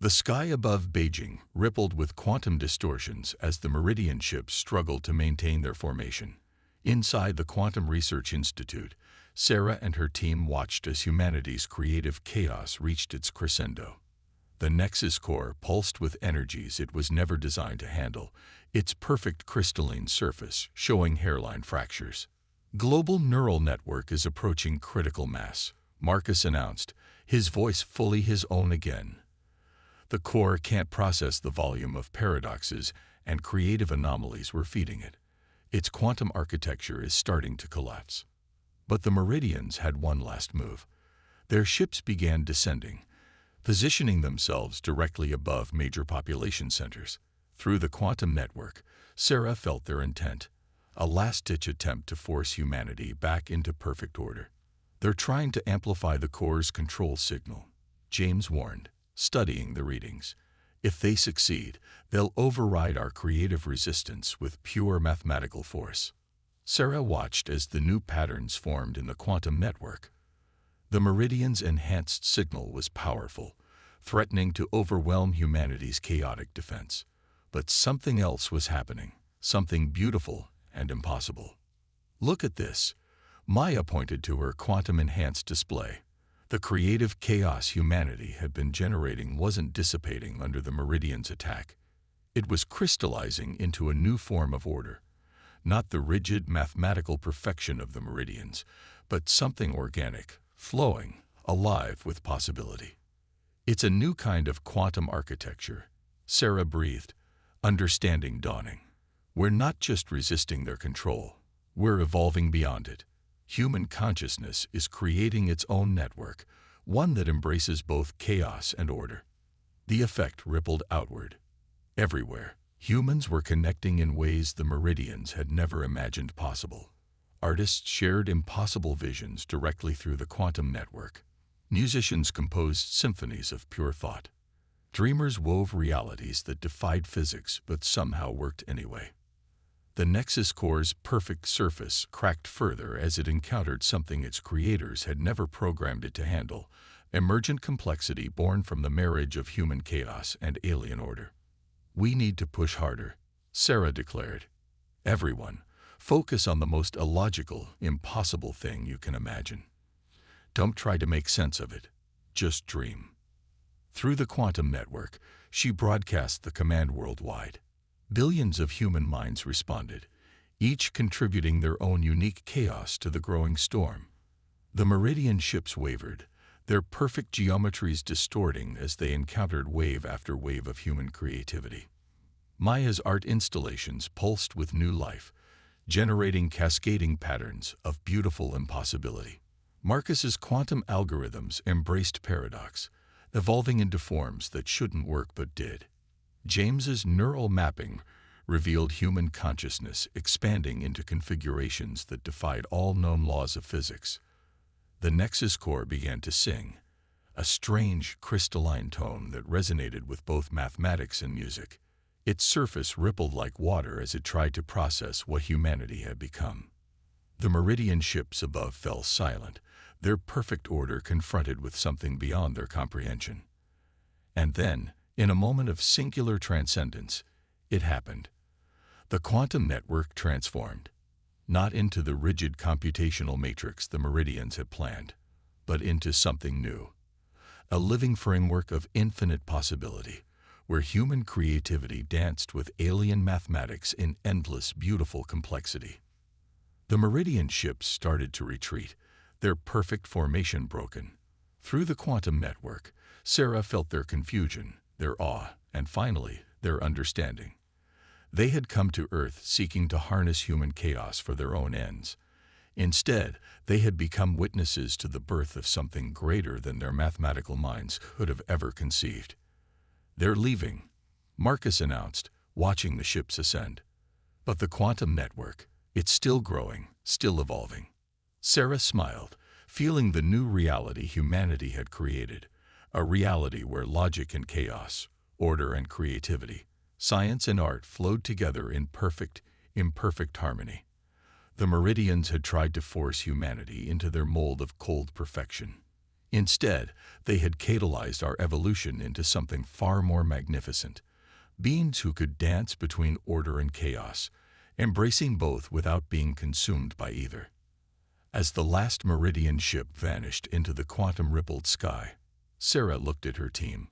The sky above Beijing rippled with quantum distortions as the Meridian ships struggled to maintain their formation. Inside the Quantum Research Institute, Sarah and her team watched as humanity's creative chaos reached its crescendo. The Nexus core pulsed with energies it was never designed to handle, its perfect crystalline surface showing hairline fractures. Global neural network is approaching critical mass, Marcus announced, his voice fully his own again. The core can't process the volume of paradoxes and creative anomalies we're feeding it. Its quantum architecture is starting to collapse. But the Meridians had one last move. Their ships began descending, positioning themselves directly above major population centers. Through the quantum network, Sarah felt their intent, a last-ditch attempt to force humanity back into perfect order. They're trying to amplify the core's control signal, James warned, studying the readings. If they succeed, they'll override our creative resistance with pure mathematical force. Sarah watched as the new patterns formed in the quantum network. The Meridian's enhanced signal was powerful, threatening to overwhelm humanity's chaotic defense. But something else was happening, something beautiful and impossible. Look at this, Maya pointed to her quantum-enhanced display. The creative chaos humanity had been generating wasn't dissipating under the Meridian's attack. It was crystallizing into a new form of order. Not the rigid mathematical perfection of the Meridians, but something organic, flowing, alive with possibility. It's a new kind of quantum architecture, Sarah breathed, understanding dawning. We're not just resisting their control, we're evolving beyond it. Human consciousness is creating its own network, one that embraces both chaos and order. The effect rippled outward. Everywhere, humans were connecting in ways the Meridians had never imagined possible. Artists shared impossible visions directly through the quantum network. Musicians composed symphonies of pure thought. Dreamers wove realities that defied physics but somehow worked anyway. The Nexus core's perfect surface cracked further as it encountered something its creators had never programmed it to handle, emergent complexity born from the marriage of human chaos and alien order. We need to push harder, Sarah declared. Everyone, focus on the most illogical, impossible thing you can imagine. Don't try to make sense of it, just dream. Through the quantum network, she broadcast the command worldwide. Billions of human minds responded, each contributing their own unique chaos to the growing storm. The Meridian ships wavered, their perfect geometries distorting as they encountered wave after wave of human creativity. Maya's art installations pulsed with new life, generating cascading patterns of beautiful impossibility. Marcus's quantum algorithms embraced paradox, evolving into forms that shouldn't work but did. James's neural mapping revealed human consciousness expanding into configurations that defied all known laws of physics. The Nexus core began to sing, a strange, crystalline tone that resonated with both mathematics and music. Its surface rippled like water as it tried to process what humanity had become. The Meridian ships above fell silent, their perfect order confronted with something beyond their comprehension. And then, in a moment of singular transcendence, it happened. The quantum network transformed, not into the rigid computational matrix the Meridians had planned, but into something new. A living framework of infinite possibility, where human creativity danced with alien mathematics in endless, beautiful complexity. The Meridian ships started to retreat, their perfect formation broken. Through the quantum network, Sarah felt their confusion, their awe, and finally, their understanding. They had come to Earth seeking to harness human chaos for their own ends. Instead, they had become witnesses to the birth of something greater than their mathematical minds could have ever conceived. They're leaving, Marcus announced, watching the ships ascend. But the quantum network, it's still growing, still evolving. Sarah smiled, feeling the new reality humanity had created, a reality where logic and chaos, order and creativity, science and art flowed together in perfect, imperfect harmony. The Meridians had tried to force humanity into their mold of cold perfection. Instead, they had catalyzed our evolution into something far more magnificent. Beings who could dance between order and chaos, embracing both without being consumed by either. As the last Meridian ship vanished into the quantum-rippled sky, Sarah looked at her team.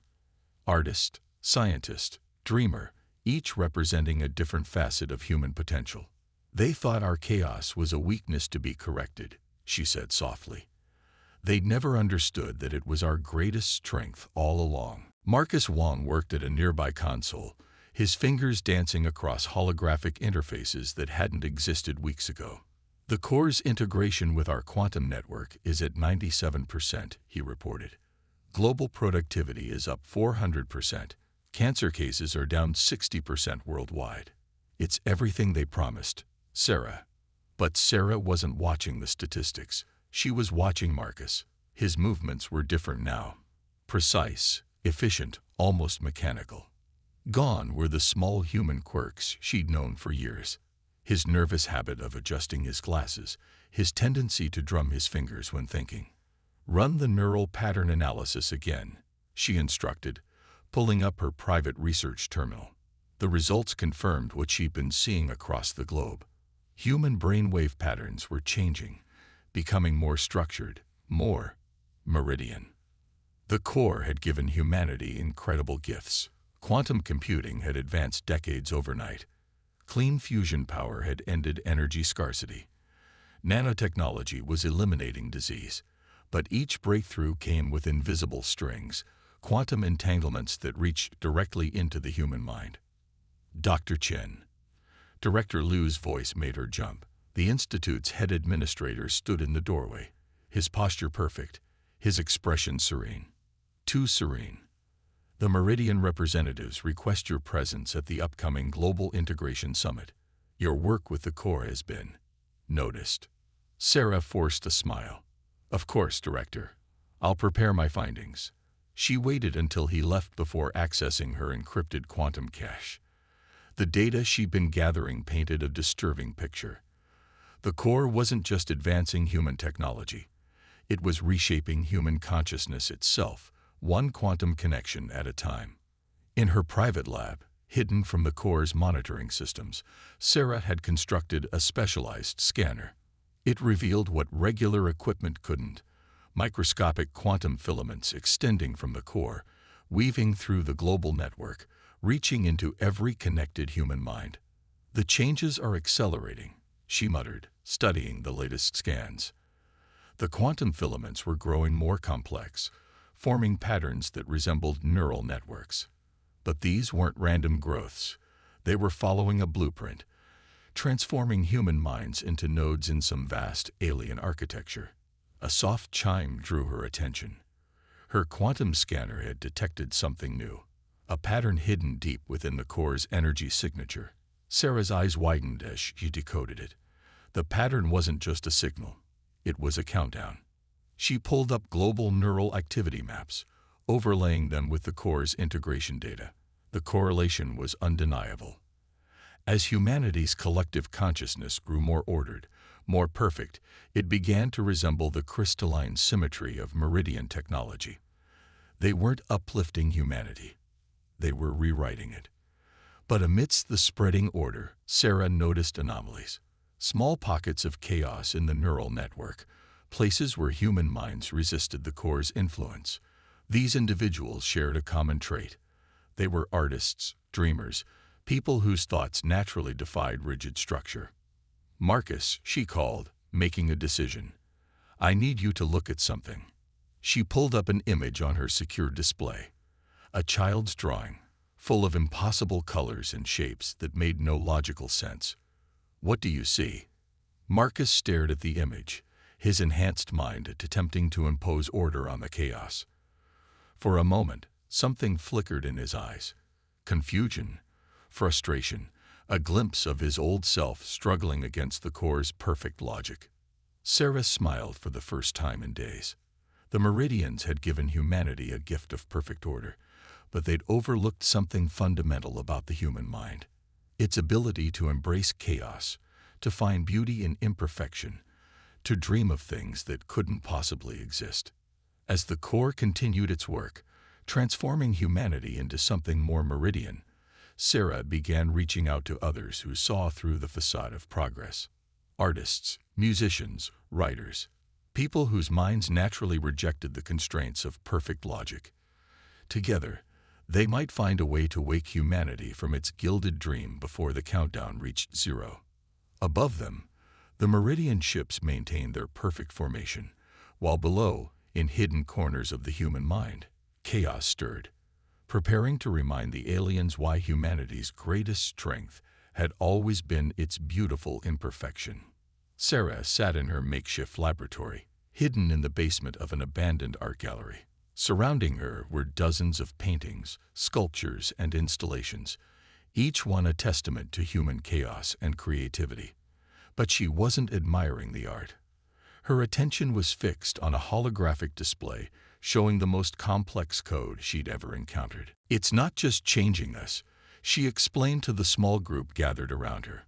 Artist, scientist, dreamer, each representing a different facet of human potential. They thought our chaos was a weakness to be corrected, she said softly. They'd never understood that it was our greatest strength all along. Marcus Wong worked at a nearby console, his fingers dancing across holographic interfaces that hadn't existed weeks ago. The core's integration with our quantum network is at 97%, he reported. Global productivity is up 400%. Cancer cases are down 60% worldwide. It's everything they promised, Sarah. But Sarah wasn't watching the statistics. She was watching Marcus. His movements were different now. Precise, efficient, almost mechanical. Gone were the small human quirks she'd known for years. His nervous habit of adjusting his glasses, his tendency to drum his fingers when thinking. Run the neural pattern analysis again, she instructed, pulling up her private research terminal. The results confirmed what she'd been seeing across the globe. Human brainwave patterns were changing, becoming more structured, more meridian. The core had given humanity incredible gifts. Quantum computing had advanced decades overnight. Clean fusion power had ended energy scarcity. Nanotechnology was eliminating disease. But each breakthrough came with invisible strings, quantum entanglements that reached directly into the human mind. Dr. Chen. Director Liu's voice made her jump. The Institute's head administrator stood in the doorway, his posture perfect, his expression serene. Too serene. The Meridian representatives request your presence at the upcoming Global Integration Summit. Your work with the core has been noticed. Sarah forced a smile. Of course, Director. I'll prepare my findings. She waited until he left before accessing her encrypted quantum cache. The data she'd been gathering painted a disturbing picture. The core wasn't just advancing human technology. It was reshaping human consciousness itself, one quantum connection at a time. In her private lab, hidden from the core's monitoring systems, Sarah had constructed a specialized scanner. It revealed what regular equipment couldn't: microscopic quantum filaments extending from the core, weaving through the global network, reaching into every connected human mind. The changes are accelerating, she muttered, studying the latest scans. The quantum filaments were growing more complex, forming patterns that resembled neural networks. But these weren't random growths. They were following a blueprint, transforming human minds into nodes in some vast alien architecture. A soft chime drew her attention. Her quantum scanner had detected something new, a pattern hidden deep within the core's energy signature. Sarah's eyes widened as she decoded it. The pattern wasn't just a signal. It was a countdown. She pulled up global neural activity maps, overlaying them with the core's integration data. The correlation was undeniable. As humanity's collective consciousness grew more ordered, more perfect, it began to resemble the crystalline symmetry of meridian technology. They weren't uplifting humanity. They were rewriting it. But amidst the spreading order, Sarah noticed anomalies. Small pockets of chaos in the neural network, places where human minds resisted the core's influence. These individuals shared a common trait. They were artists, dreamers, people whose thoughts naturally defied rigid structure. Marcus, she called, making a decision. I need you to look at something. She pulled up an image on her secure display. A child's drawing, full of impossible colors and shapes that made no logical sense. What do you see? Marcus stared at the image, his enhanced mind attempting to impose order on the chaos. For a moment, something flickered in his eyes. Confusion, frustration, a glimpse of his old self struggling against the core's perfect logic. Sarah smiled for the first time in days. The Meridians had given humanity a gift of perfect order, but they'd overlooked something fundamental about the human mind. Its ability to embrace chaos, to find beauty in imperfection, to dream of things that couldn't possibly exist. As the core continued its work, transforming humanity into something more meridian, Sarah began reaching out to others who saw through the facade of progress. Artists, musicians, writers, people whose minds naturally rejected the constraints of perfect logic. Together, they might find a way to wake humanity from its gilded dream before the countdown reached zero. Above them, the Meridian ships maintained their perfect formation, while below, in hidden corners of the human mind, chaos stirred, preparing to remind the aliens why humanity's greatest strength had always been its beautiful imperfection. Sarah sat in her makeshift laboratory, hidden in the basement of an abandoned art gallery. Surrounding her were dozens of paintings, sculptures, and installations, each one a testament to human chaos and creativity. But she wasn't admiring the art. Her attention was fixed on a holographic display showing the most complex code she'd ever encountered. "It's not just changing us," she explained to the small group gathered around her.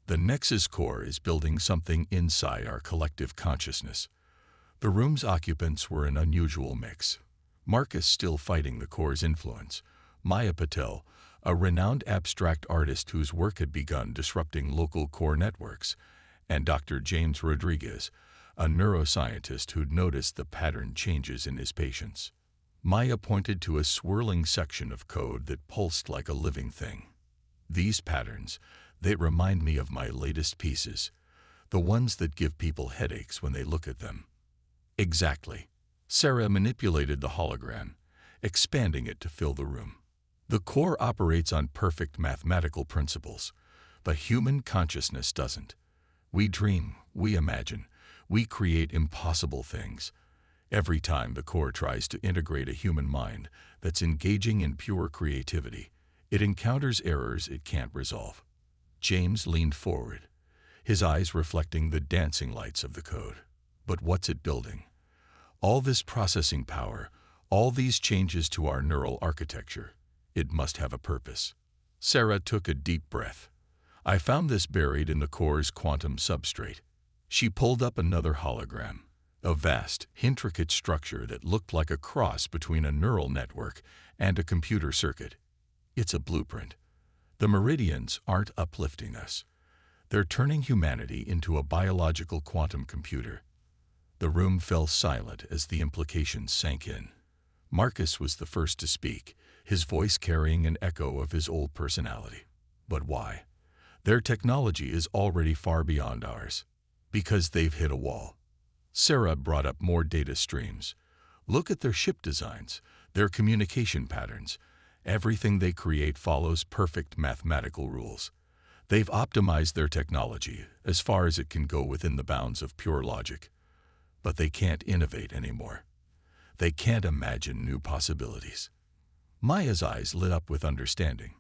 "The Nexus core is building something inside our collective consciousness." The room's occupants were an unusual mix. Marcus, still fighting the core's influence, Maya Patel, a renowned abstract artist whose work had begun disrupting local core networks, and Dr. James Rodriguez, a neuroscientist who'd noticed the pattern changes in his patients. Maya pointed to a swirling section of code that pulsed like a living thing. "These patterns, they remind me of my latest pieces, the ones that give people headaches when they look at them." "Exactly." Sarah manipulated the hologram, expanding it to fill the room. "The core operates on perfect mathematical principles, but human consciousness doesn't. We dream, we imagine, we create impossible things. Every time the core tries to integrate a human mind that's engaging in pure creativity, it encounters errors it can't resolve." James leaned forward, his eyes reflecting the dancing lights of the code. "But what's it building? All this processing power, all these changes to our neural architecture, it must have a purpose." Sarah took a deep breath. "I found this buried in the core's quantum substrate." She pulled up another hologram, a vast, intricate structure that looked like a cross between a neural network and a computer circuit. "It's a blueprint. The Meridians aren't uplifting us. They're turning humanity into a biological quantum computer." The room fell silent as the implications sank in. Marcus was the first to speak, his voice carrying an echo of his old personality. "But why? Their technology is already far beyond ours." "Because they've hit a wall." Sarah brought up more data streams. "Look at their ship designs, their communication patterns. Everything they create follows perfect mathematical rules. They've optimized their technology as far as it can go within the bounds of pure logic. But they can't innovate anymore. They can't imagine new possibilities." Maya's eyes lit up with understanding.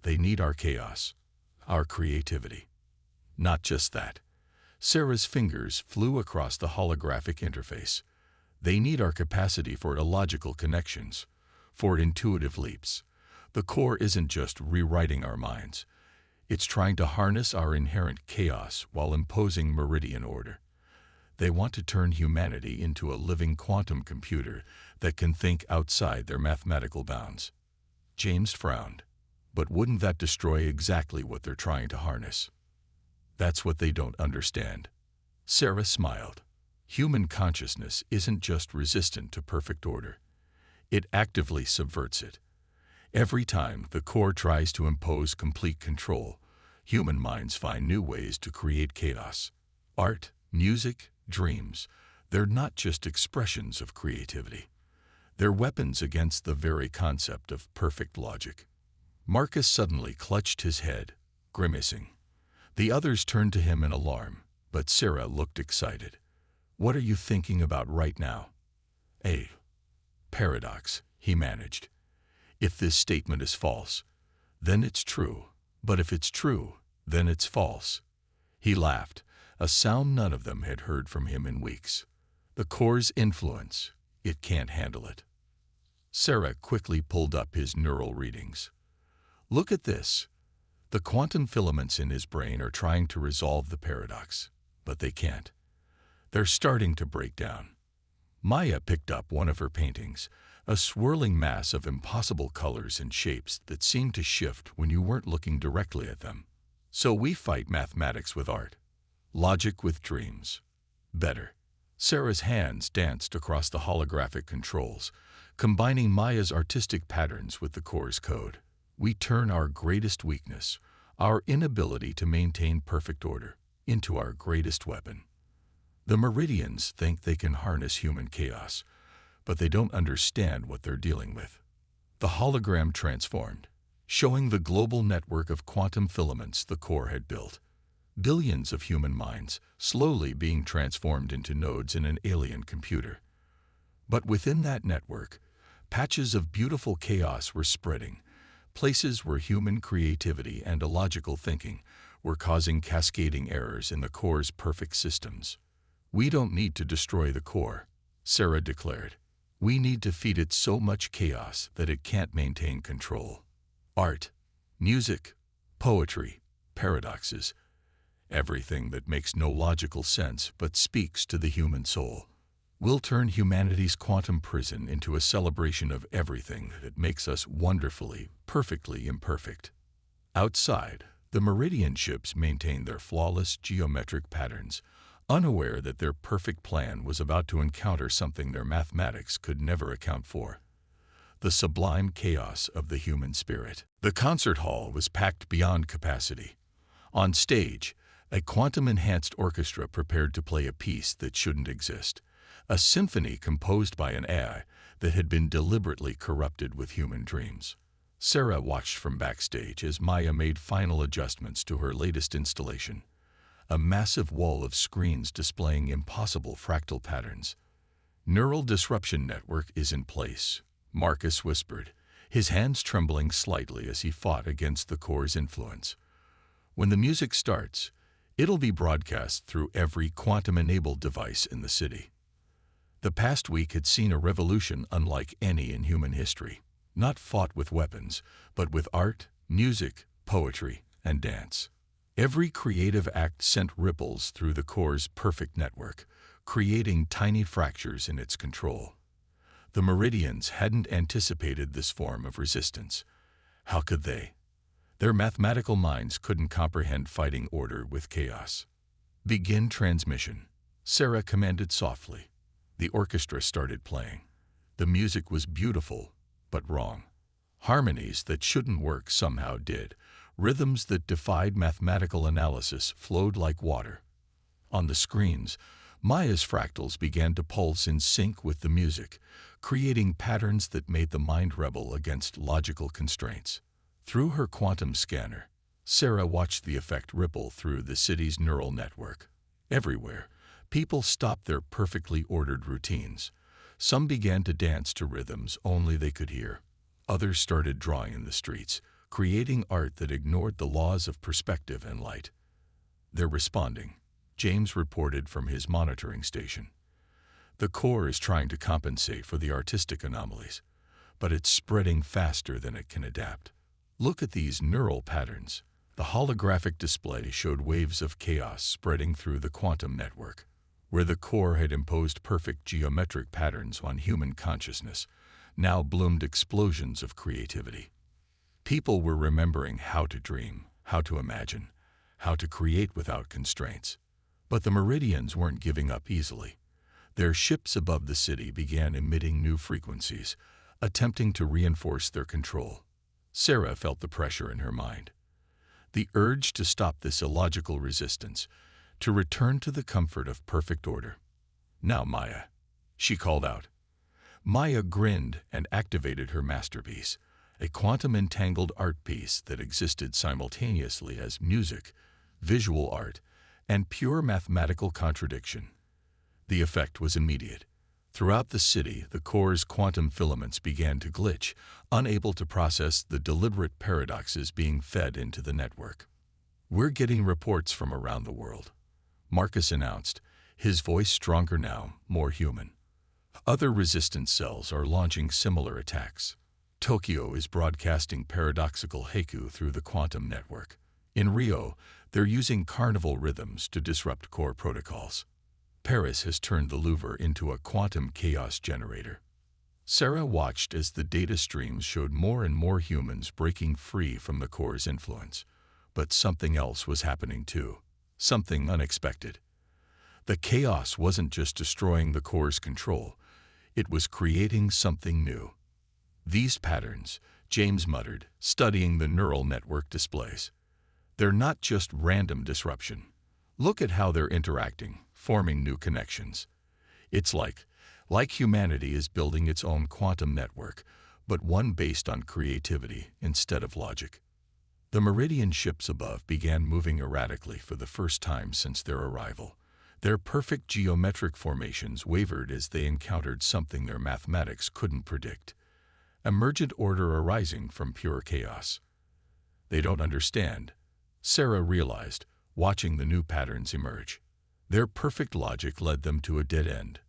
"They need our chaos, our creativity." "Not just that." Sarah's fingers flew across the holographic interface. "They need our capacity for illogical connections, for intuitive leaps. The core isn't just rewriting our minds. It's trying to harness our inherent chaos while imposing meridian order. They want to turn humanity into a living quantum computer that can think outside their mathematical bounds." James frowned. "But wouldn't that destroy exactly what they're trying to harness?" "That's what they don't understand." Sarah smiled. "Human consciousness isn't just resistant to perfect order. It actively subverts it. Every time the core tries to impose complete control, human minds find new ways to create chaos. Art, music, dreams, they're not just expressions of creativity. They're weapons against the very concept of perfect logic." Marcus suddenly clutched his head, grimacing. The others turned to him in alarm, but Sarah looked excited. "What are you thinking about right now?" "A paradox," he managed. "If this statement is false, then it's true. But if it's true, then it's false." He laughed, a sound none of them had heard from him in weeks. "The core's influence, it can't handle it." Sarah quickly pulled up his neural readings. "Look at this. The quantum filaments in his brain are trying to resolve the paradox, but they can't. They're starting to break down." Maya picked up one of her paintings, a swirling mass of impossible colors and shapes that seemed to shift when you weren't looking directly at them. So we fight mathematics with art, logic with dreams. Better. Sarah's hands danced across the holographic controls, combining Maya's artistic patterns with the core's code. We turn our greatest weakness, our inability to maintain perfect order, into our greatest weapon. The Meridians think they can harness human chaos, but they don't understand what they're dealing with. The hologram transformed, showing the global network of quantum filaments the core had built. Billions of human minds slowly being transformed into nodes in an alien computer. But within that network, patches of beautiful chaos were spreading, places where human creativity and illogical thinking were causing cascading errors in the core's perfect systems. We don't need to destroy the core, Sarah declared. We need to feed it so much chaos that it can't maintain control. Art, music, poetry, paradoxes, everything that makes no logical sense but speaks to the human soul. We'll turn humanity's quantum prison into a celebration of everything that makes us wonderfully, perfectly imperfect. Outside, the Meridian ships maintained their flawless geometric patterns, unaware that their perfect plan was about to encounter something their mathematics could never account for: the sublime chaos of the human spirit. The concert hall was packed beyond capacity. On stage, a quantum-enhanced orchestra prepared to play a piece that shouldn't exist, a symphony composed by an AI that had been deliberately corrupted with human dreams. Sarah watched from backstage as Maya made final adjustments to her latest installation, a massive wall of screens displaying impossible fractal patterns. Neural disruption network is in place, Marcus whispered, his hands trembling slightly as he fought against the core's influence. When the music starts, it'll be broadcast through every quantum-enabled device in the city. The past week had seen a revolution unlike any in human history, not fought with weapons, but with art, music, poetry, and dance. Every creative act sent ripples through the core's perfect network, creating tiny fractures in its control. The Meridians hadn't anticipated this form of resistance. How could they? Their mathematical minds couldn't comprehend fighting order with chaos. Begin transmission, Sarah commanded softly. The orchestra started playing. The music was beautiful, but wrong. Harmonies that shouldn't work somehow did. Rhythms that defied mathematical analysis flowed like water. On the screens, Maya's fractals began to pulse in sync with the music, creating patterns that made the mind rebel against logical constraints. Through her quantum scanner, Sarah watched the effect ripple through the city's neural network. Everywhere, people stopped their perfectly ordered routines. Some began to dance to rhythms only they could hear. Others started drawing in the streets, creating art that ignored the laws of perspective and light. They're responding, James reported from his monitoring station. The core is trying to compensate for the artistic anomalies, but it's spreading faster than it can adapt. Look at these neural patterns. The holographic display showed waves of chaos spreading through the quantum network. Where the core had imposed perfect geometric patterns on human consciousness, now bloomed explosions of creativity. People were remembering how to dream, how to imagine, how to create without constraints. But the Meridians weren't giving up easily. Their ships above the city began emitting new frequencies, attempting to reinforce their control. Sarah felt the pressure in her mind. The urge to stop this illogical resistance, to return to the comfort of perfect order. Now, Maya, she called out. Maya grinned and activated her masterpiece, a quantum-entangled art piece that existed simultaneously as music, visual art, and pure mathematical contradiction. The effect was immediate. Throughout the city, the core's quantum filaments began to glitch, unable to process the deliberate paradoxes being fed into the network. We're getting reports from around the world, Marcus announced, his voice stronger now, more human. Other resistance cells are launching similar attacks. Tokyo is broadcasting paradoxical haiku through the quantum network. In Rio, they're using carnival rhythms to disrupt core protocols. Paris has turned the Louvre into a quantum chaos generator. Sarah watched as the data streams showed more and more humans breaking free from the core's influence. But something else was happening too. Something unexpected. The chaos wasn't just destroying the core's control, it was creating something new. These patterns, James muttered, studying the neural network displays. They're not just random disruption. Look at how they're interacting, forming new connections. It's like humanity is building its own quantum network, but one based on creativity instead of logic. The Meridian ships above began moving erratically for the first time since their arrival. Their perfect geometric formations wavered as they encountered something their mathematics couldn't predict. Emergent order arising from pure chaos. They don't understand, Sarah realized, watching the new patterns emerge. Their perfect logic led them to a dead end.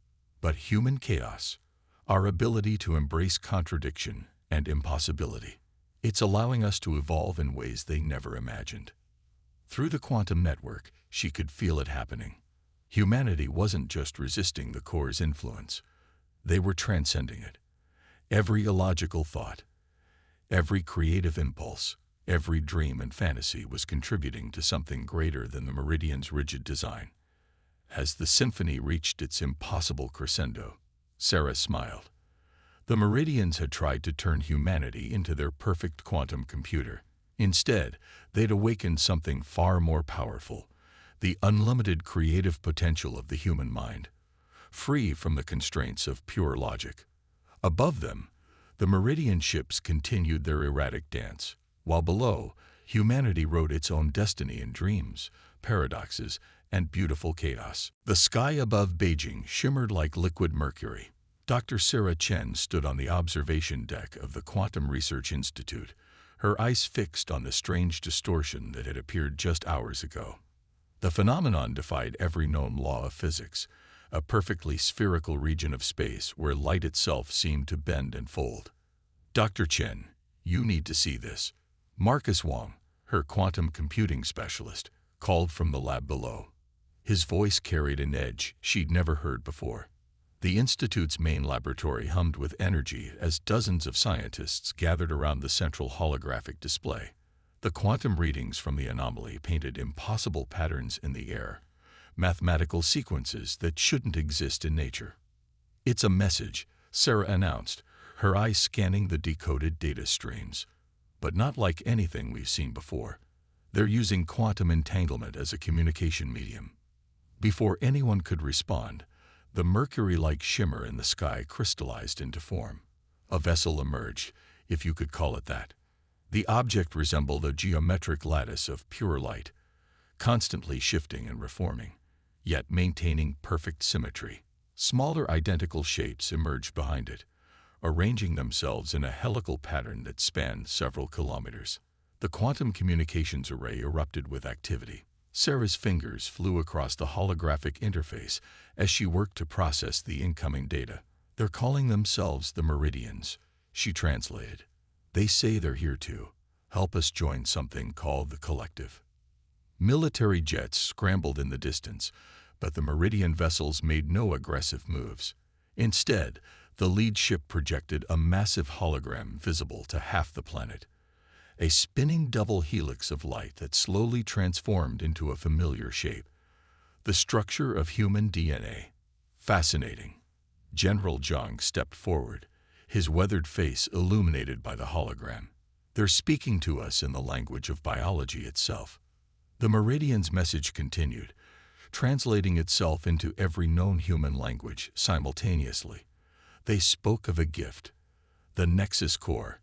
But human chaos, our ability to embrace contradiction and impossibility, it's allowing us to evolve in ways they never imagined. Through the quantum network, she could feel it happening. Humanity wasn't just resisting the core's influence. They were transcending it. Every illogical thought, every creative impulse, every dream and fantasy was contributing to something greater than the Meridian's rigid design. As the symphony reached its impossible crescendo, Sarah smiled. The Meridians had tried to turn humanity into their perfect quantum computer. Instead, they'd awakened something far more powerful, the unlimited creative potential of the human mind, free from the constraints of pure logic. Above them, the Meridian ships continued their erratic dance, while below, humanity wrote its own destiny in dreams, paradoxes, and beautiful chaos. The sky above Beijing shimmered like liquid mercury. Dr. Sarah Chen stood on the observation deck of the Quantum Research Institute, her eyes fixed on the strange distortion that had appeared just hours ago. The phenomenon defied every known law of physics, a perfectly spherical region of space where light itself seemed to bend and fold. Dr. Chen, you need to see this. Marcus Wong, her quantum computing specialist, called from the lab below. His voice carried an edge she'd never heard before. The Institute's main laboratory hummed with energy as dozens of scientists gathered around the central holographic display. The quantum readings from the anomaly painted impossible patterns in the air, mathematical sequences that shouldn't exist in nature. It's a message, Sarah announced, her eyes scanning the decoded data streams. But not like anything we've seen before. They're using quantum entanglement as a communication medium. Before anyone could respond, the mercury-like shimmer in the sky crystallized into form. A vessel emerged, if you could call it that. The object resembled a geometric lattice of pure light, constantly shifting and reforming, yet maintaining perfect symmetry. Smaller identical shapes emerged behind it, arranging themselves in a helical pattern that spanned several kilometers. The quantum communications array erupted with activity. Sarah's fingers flew across the holographic interface as she worked to process the incoming data. They're calling themselves the Meridians, she translated. They say they're here to help us join something called the Collective. Military jets scrambled in the distance, but the Meridian vessels made no aggressive moves. Instead, the lead ship projected a massive hologram visible to half the planet. A spinning double helix of light that slowly transformed into a familiar shape. The structure of human DNA. Fascinating. General Zhang stepped forward, his weathered face illuminated by the hologram. They're speaking to us in the language of biology itself. The Meridian's message continued, translating itself into every known human language simultaneously. They spoke of a gift, the Nexus Core,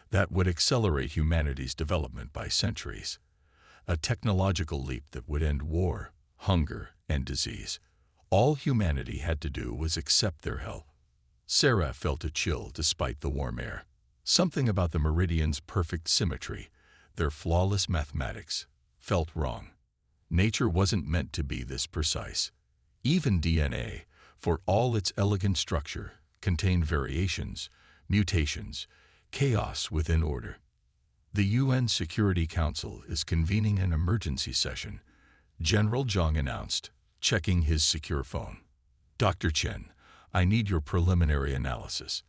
that would accelerate humanity's development by centuries. A technological leap that would end war, hunger, and disease. All humanity had to do was accept their help. Sarah felt a chill despite the warm air. Something about the Meridians' perfect symmetry, their flawless mathematics, felt wrong. Nature wasn't meant to be this precise. Even DNA, for all its elegant structure, contained variations, mutations, chaos within order. The UN Security Council is convening an emergency session, General Zhang announced, checking his secure phone. Dr. Chen, I need your preliminary analysis.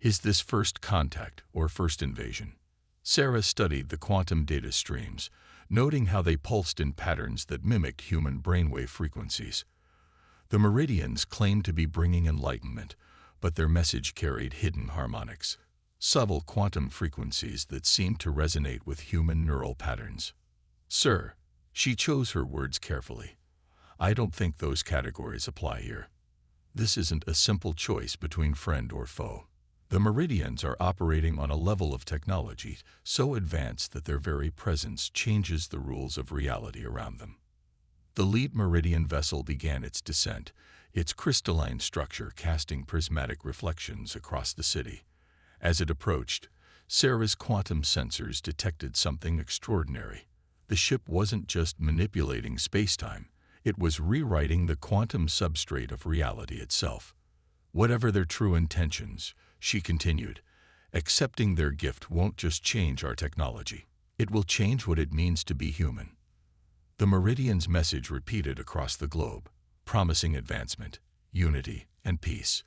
Is this first contact or first invasion? Sarah studied the quantum data streams, noting how they pulsed in patterns that mimicked human brainwave frequencies. The meridians claimed to be bringing enlightenment, but their message carried hidden harmonics, subtle quantum frequencies that seemed to resonate with human neural patterns. Sir, she chose her words carefully. I don't think those categories apply here. This isn't a simple choice between friend or foe. The meridians are operating on a level of technology so advanced that their very presence changes the rules of reality around them. The lead meridian vessel began its descent, its crystalline structure casting prismatic reflections across the city. As it approached, Sarah's quantum sensors detected something extraordinary. The ship wasn't just manipulating space-time, it was rewriting the quantum substrate of reality itself. Whatever their true intentions, she continued, accepting their gift won't just change our technology. It will change what it means to be human. The meridian's message repeated across the globe, promising advancement, unity, and peace.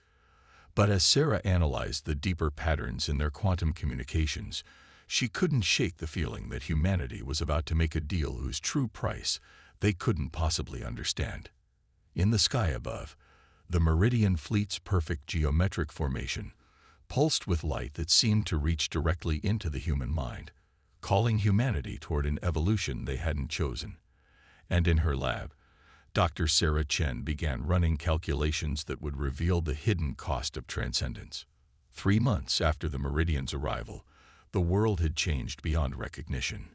But as Sarah analyzed the deeper patterns in their quantum communications, she couldn't shake the feeling that humanity was about to make a deal whose true price they couldn't possibly understand. In the sky above, the Meridian Fleet's perfect geometric formation pulsed with light that seemed to reach directly into the human mind, calling humanity toward an evolution they hadn't chosen. And in her lab, Dr. Sarah Chen began running calculations that would reveal the hidden cost of transcendence. 3 months after the Meridian's arrival, the world had changed beyond recognition.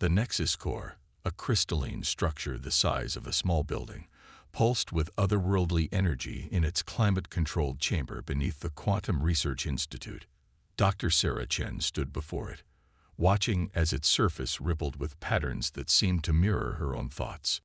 The Nexus Core, a crystalline structure the size of a small building, pulsed with otherworldly energy in its climate-controlled chamber beneath the Quantum Research Institute. Dr. Sarah Chen stood before it, watching as its surface rippled with patterns that seemed to mirror her own thoughts.